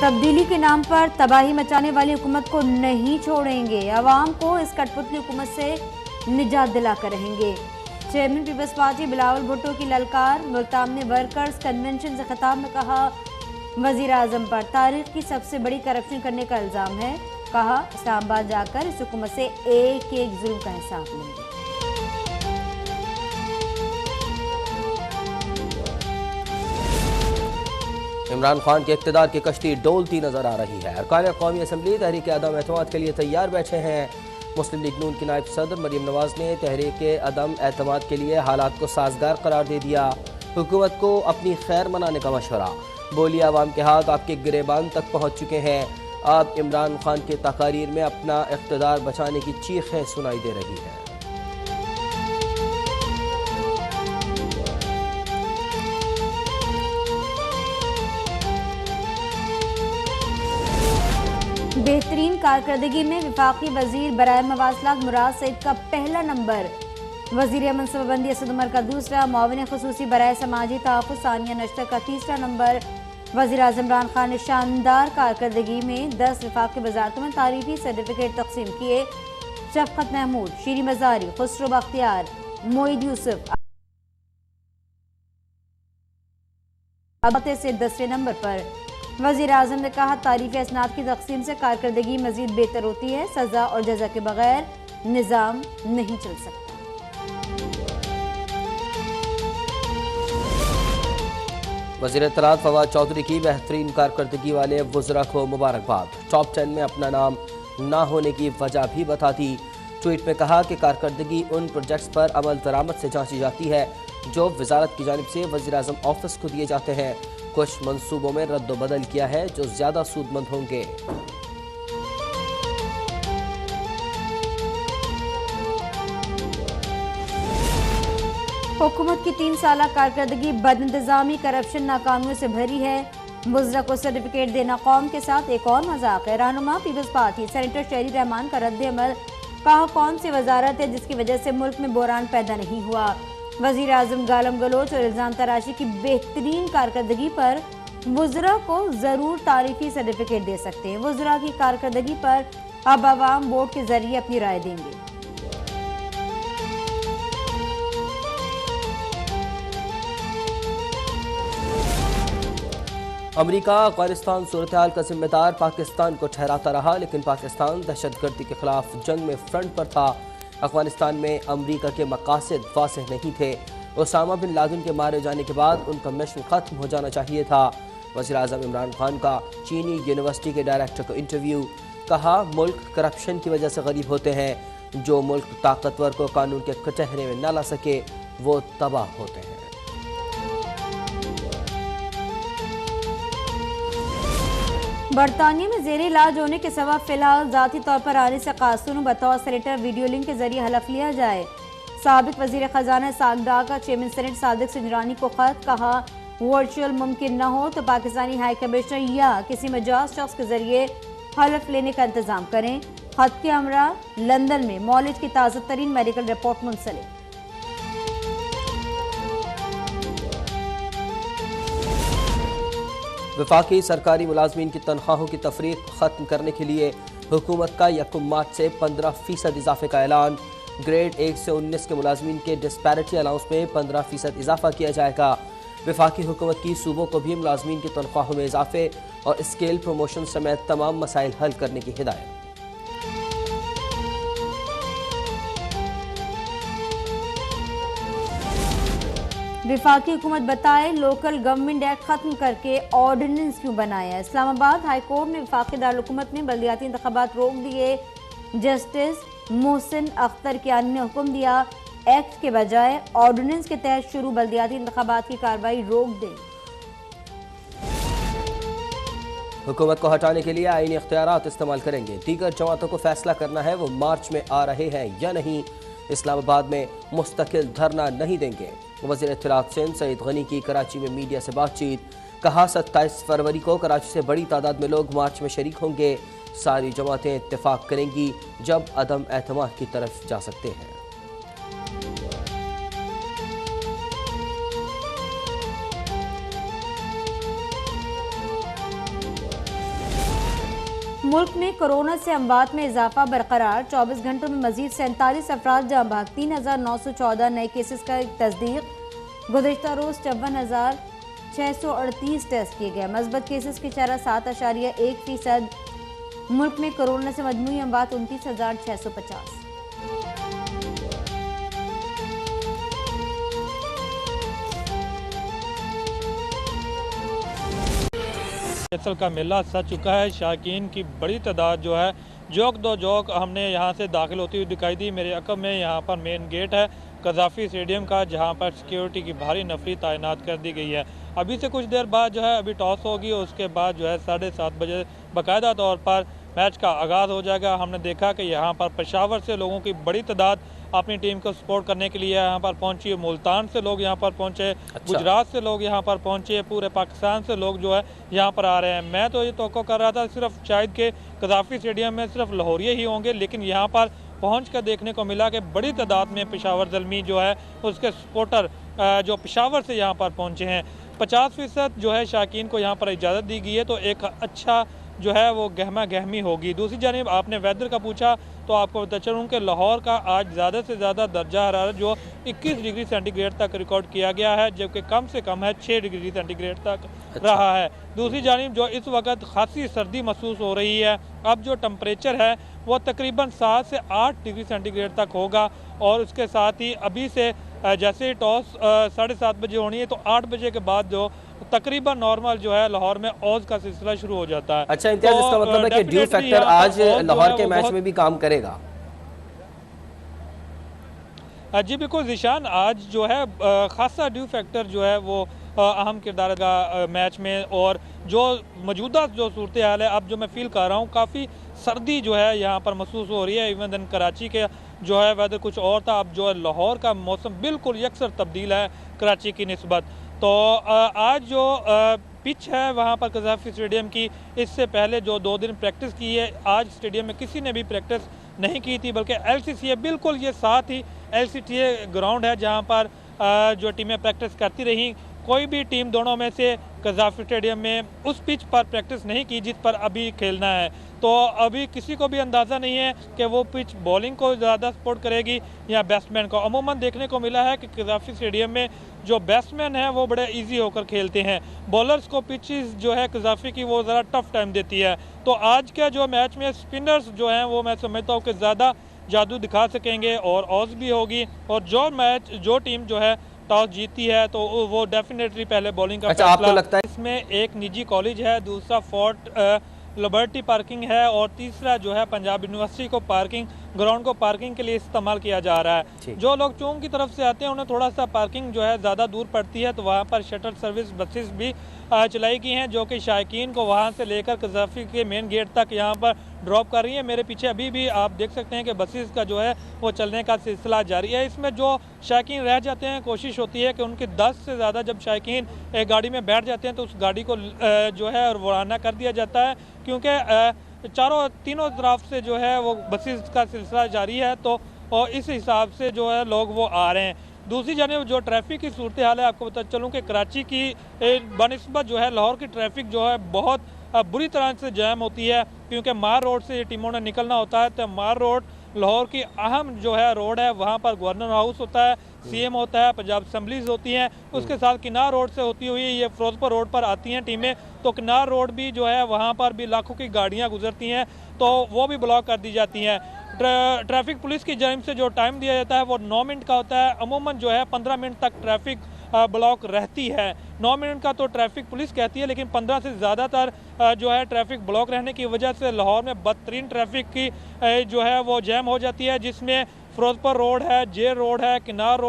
तब्दीली के नाम पर तबाही मचाने वाली हुकूमत को नहीं छोड़ेंगे, अवाम को इस कठपुतली हुकूमत से निजात दिलाकर रहेंगे। Chairman Peoples Party Bilawal Bhutto की ललकार। मुल्तान में वर्कर्स कन्वेंशन से खिताब में कहा, वजीर आजम पर तारीख की सबसे बड़ी करप्शन करने का इल्जाम है। कहा, इस्लामाबाद जाकर इस हुकूमत से एक एक जुल्म का हिसाब लेंगे। इमरान खान के इक़्तिदार की कश्ती डोलती नजर आ रही है। अरकान कौमी असम्बली तहरीक अदम एतमाद के लिए तैयार बैठे हैं। मुस्लिम लीग नून की नायब सदर मरीम नवाज ने तहरीक अदम एतमाद के लिए हालात को साजगार करार दे दिया। हुकूमत को अपनी खैर मनाने का मशवरा। बोली, आवाम के हाथ आपके गिरेबान तक पहुँच चुके हैं। अब इमरान खान के तकारीर में अपना इक़्तिदार बचाने की चीखें सुनाई दे रही हैं। बेहतरीन कारकर्दगी में वफाकी वजीर बराए मवासलात मुराद सईद का पहला नंबर, वजीर मनसूबाबंदी असद उमर का दूसरा, मुआविन खुसूसी बराए समाजी तहफ़्फ़ुज़ सानिया नश्तर का तीसरा नंबर। वज़ीर आज़म इमरान खान ने शानदार कारकर्दगी में 10 वफाकी वज़ारतों में तारीफी सर्टिफिकेट तकसीम किए। शफ़क़त महमूद, शीरी मज़ारी, खुसरो बख्तियार, मोईद यूसुफ से 10वें नंबर पर। वज़ीर आज़म ने कहा, तारीफ़ी असनाद की तकसीम से कारकर्दगी मज़ीद बेहतर होती है। सज़ा और जज़ा के बगैर निज़ाम नहीं चल सकता। वज़ीर इत्तलात फवाद चौधरी की बेहतरीन कारकर्दगी वाले वज़रा को मुबारकबाद। टॉप 10 में अपना नाम ना होने की वजह भी बता दी। ट्वीट में कहा कि कारकर्दगी उन प्रोजेक्ट्स पर अमल दरामद से जांची जाती है जो वजारत की जानिब से वज़ीर आज़म ऑफिस को दिए जाते हैं। कुछ मंसूबों में रद्द बदल किया है जो ज़्यादा सूदमंद होंगे। हुकूमत की 3 साल कारकर्दगी बदइंतजामी, करप्शन, नाकामियों से भरी है। वज़रा को सर्टिफिकेट देना कौम के साथ एक और मजाक है। रहनुमा पीपल्स पार्टी सेनेटर शहरी रहमान का रद्द अमल। कहा, कौन सी वजारत है जिसकी वजह से मुल्क में बहरान पैदा नहीं हुआ। वज़ीर आज़म गालम गलोच और इल्ज़ाम तराशी की बेहतरीन कारकर्दगी पर वज़रा को ज़रूर तारीफी सर्टिफिकेट दे सकते हैं। वज़रा की कारकर्दगी पर अब आवाम वोट के जरिए अपनी राय देंगे। अमरीका अफगानिस्तान सूरत हाल का जिम्मेदार पाकिस्तान को ठहराता रहा, लेकिन पाकिस्तान दहशतगर्दी के खिलाफ जंग में फ्रंट पर था। अफगानिस्तान में अमरीका के मकासद वाज़ेह नहीं थे। ओसामा बिन लादेन के मारे जाने के बाद उनका मिशन ख़त्म हो जाना चाहिए था। वज़ीर आज़म इमरान खान का चीनी यूनिवर्सिटी के डायरेक्टर को इंटरव्यू। कहा, मुल्क करप्शन की वजह से गरीब होते हैं। जो मुल्क ताकतवर को कानून के कटहरे में न ला सके वो तबाह होते हैं। बरतानिया में जेर इलाज होने के सबब फिलहाल जाती तौर पर आने से कासून बतौर सेनेटर वीडियो लिंक के जरिए हलफ लिया जाए। साबिक वजीर खजाना सागडा का चेयरमैन सेनेट सादिक सिंजरानी को खत। कहा, वर्चुअल मुमकिन न हो तो पाकिस्तानी हाई कमिश्नर या किसी मजाज शख्स के जरिए हलफ लेने का इंतजाम करें। खत के हमरा लंदन में मौलिज की ताज़ा तरीन मेडिकल रिपोर्ट मुंसलिक। वफाकी सरकारी मुलाजमीन की तनख्वाहों की तफरीक ख़त्म करने के लिए हुकूमत का 1 मार्च से 15% इजाफे का ऐलान। ग्रेड 1 से 19 के मुलाजमीन के डिस्पैरिटी अलाउंस में 15% इजाफा किया जाएगा। वफाकी हुकूमत की सूबों को भी मुलाजमीन की तनख्वाहों में इजाफे और स्केल प्रमोशन समेत तमाम मसाइल हल करने की हिदायत। वफाकी हुकूमत बताए, लोकल गवर्नमेंट एक्ट खत्म करके ऑर्डिनेंस क्यों बनाया। इस्लामाबाद हाई कोर्ट ने वफाकी दारुल में बल्दियाती इंतखाबात रोक दिए। जस्टिस मोहसिन अख्तर के अन्य हुक्म दिया, एक्ट के बजाय ऑर्डिनेंस के तहत शुरू बल्दियाती इंतखाबात की कार्रवाई रोक दें। हुकूमत को हटाने के लिए आईनी इख्तियारात इस्तेमाल करेंगे। दीगर जमातों को फैसला करना है वो मार्च में आ रहे हैं या नहीं। इस्लामाबाद में मुस्तकिल धरना नहीं देंगे। वज़ीर इत्तलात सिंध सईद गनी की कराची में मीडिया से बातचीत। कहा, 27 फरवरी को कराची से बड़ी तादाद में लोग मार्च में शरीक होंगे। सारी जमातें इत्तेफाक करेंगी जब अदम एतमाद की तरफ जा सकते हैं। मुल्क में कोरोना से अमवात में इजाफा बरकरार। 24 घंटों में मजीद 47 अफराद जाँ बहक। 3,914 नए केसेस का तस्दीक। गुज़िश्ता रोज 54,638 टेस्ट किए गए। मस्बत केसेस की शरह 7.1%। मुल्क में कोरोना से मजमूई अमवात 29,650। फैसल का मेला सज चुका है। शाकीन की बड़ी तादाद जो है जोक दो जोक हमने यहाँ से दाखिल होती हुई दिखाई दी। मेरे अकब में यहाँ पर मेन गेट है कज़ाफ़ी स्टेडियम का, जहाँ पर सिक्योरिटी की भारी नफरी तैनात कर दी गई है। अभी से कुछ देर बाद जो है अभी टॉस होगी, उसके बाद जो है 7:30 बजे बाकायदा तौर पर मैच का आगाज़ हो जाएगा। हमने देखा कि यहाँ पर पेशावर से लोगों की बड़ी तादाद अपनी टीम को सपोर्ट करने के लिए यहाँ पर पहुंची। मुल्तान से लोग यहाँ पर पहुंचे, गुजरात से लोग यहाँ पर पहुंचे, पूरे पाकिस्तान से लोग जो है यहाँ पर आ रहे हैं। मैं तो ये तवक्को कर रहा था सिर्फ शायद के कज़ाफ़ी स्टेडियम में सिर्फ लाहौरिये ही होंगे, लेकिन यहाँ पर पहुँच कर देखने को मिला कि बड़ी तादाद में पेशावर ज़ल्मी जो है उसके सपोर्टर जो पेशावर से यहाँ पर पहुँचे हैं। 50% जो है शाकीन को यहाँ पर इजाज़त दी गई है, तो एक अच्छा जो है वो गहमा गहमी होगी। दूसरी जानिब आपने वेदर का पूछा तो आपको बता चलूँ कि लाहौर का आज ज़्यादा से ज़्यादा दर्जा हरारत जो 21 डिग्री सेंटीग्रेड तक रिकॉर्ड किया गया है, जबकि कम से कम है 6 डिग्री सेंटीग्रेड तक रहा है। दूसरी जानिब जो इस वक्त खासी सर्दी महसूस हो रही है, अब जो टेम्परेचर है वो तकरीबन 7 से 8 डिग्री सेंटीग्रेड तक होगा। और उसके साथ ही अभी से जैसे ही टॉस 7:30 बजे होनी है तो 8 बजे के बाद जो तकरीबन नॉर्मल जो है लाहौर में औज़ का सिलसिला शुरू हो जाता है। अच्छा इम्तियाज, इसका मतलब है कि ड्यू फैक्टर आज लाहौर के मैच में भी काम करेगा? जी बिल्कुल ज़िशान, आज जो है खासा ड्यू फैक्टर जो है वो अहम किरदार का मैच में। और जो मौजूदा जो सूरत हाल है, अब जो मैं फील कर रहा हूँ काफ़ी सर्दी जो है यहाँ पर महसूस हो रही है। इवन दिन कराची के जो है वेदर कुछ और था, अब जो है लाहौर का मौसम बिल्कुल यकसर तब्दील है कराची की निस्बत। तो आज जो पिच है वहाँ पर कज़ाफ़ी स्टेडियम की, इससे पहले जो 2 दिन प्रैक्टिस की है, आज स्टेडियम में किसी ने भी प्रैक्टिस नहीं की थी, बल्कि LCCA बिल्कुल ये साथ ही LCTA ग्राउंड है जहाँ पर जो टीमें प्रैक्टिस करती रहीं। कोई भी टीम दोनों में से कज़ाफ़ी स्टेडियम में उस पिच पर प्रैक्टिस नहीं की जिस पर अभी खेलना है। तो अभी किसी को भी अंदाज़ा नहीं है कि वो पिच बॉलिंग को ज़्यादा सपोर्ट करेगी या बैट्समैन को। अमूमन देखने को मिला है कि कज़ाफ़ी स्टेडियम में जो बैट्समैन हैं वो बड़े इजी होकर खेलते हैं, बॉलर्स को पिचेस जो है कज़ाफ़ी की वो ज़रा टफ टाइम देती है। तो आज का जो मैच में स्पिनर्स जो हैं वो मैं समझता हूँ कि ज़्यादा जादू दिखा सकेंगे और औज़ भी होगी। और जो टीम जो है टॉस जीती है तो वो डेफिनेटली पहले बॉलिंग का अच्छा, आपको लगता है इसमें एक निजी कॉलेज है, दूसरा फोर्ट लिबर्टी पार्किंग है और तीसरा जो है पंजाब यूनिवर्सिटी को पार्किंग ग्राउंड को पार्किंग के लिए इस्तेमाल किया जा रहा है। जो लोग चौंक की तरफ से आते हैं उन्हें थोड़ा सा पार्किंग जो है ज़्यादा दूर पड़ती है, तो वहाँ पर शटल सर्विस बसेस भी चलाई गई हैं जो कि शायकीन को वहाँ से लेकर कज़ाफ़ी के मेन गेट तक यहाँ पर ड्रॉप कर रही है। मेरे पीछे अभी भी आप देख सकते हैं कि बसेस का जो है वो चलने का सिलसिला जारी है। इसमें जो शायकीन रह जाते हैं कोशिश होती है कि उनके 10 से ज़्यादा जब शायकीन एक गाड़ी में बैठ जाते हैं तो उस गाड़ी को जो है रवाना कर दिया जाता है, क्योंकि तीनों तरफ से जो है वो बसेस का सिलसिला जारी है। तो और इस हिसाब से जो है लोग वो आ रहे हैं। दूसरी जानिब जो ट्रैफिक की सूरत हाल है, आपको बता चलूँ कि कराची की बनिस्बत जो है लाहौर की ट्रैफिक जो है बहुत बुरी तरह से जैम होती है, क्योंकि मार रोड से टीमों ने निकलना होता है। तो मार रोड लाहौर की अहम जो है रोड है, वहाँ पर गवर्नर हाउस होता है, CM होता है, पंजाब असम्बलीज होती हैं, उसके साथ किनार रोड से होती हुई ये फिरोजपुर रोड पर आती हैं टीमें। तो किनार रोड भी जो है वहाँ पर भी लाखों की गाड़ियाँ गुजरती हैं, तो वो भी ब्लॉक कर दी जाती हैं। ट्रैफिक पुलिस की जानिब से जो टाइम दिया जाता है वो 9 मिनट का होता है। अमूमन जो है 15 मिनट तक ट्रैफिक ब्लॉक रहती है। 9 मिनट का तो ट्रैफिक पुलिस कहती है, लेकिन 15 से ज़्यादातर जो है ट्रैफिक ब्लॉक रहने की वजह से लाहौर में बदतरीन ट्रैफिक की जो है वो जैम हो जाती है, जिसमें फिरोजपुर रोड है, जे रोड है, किनार रोड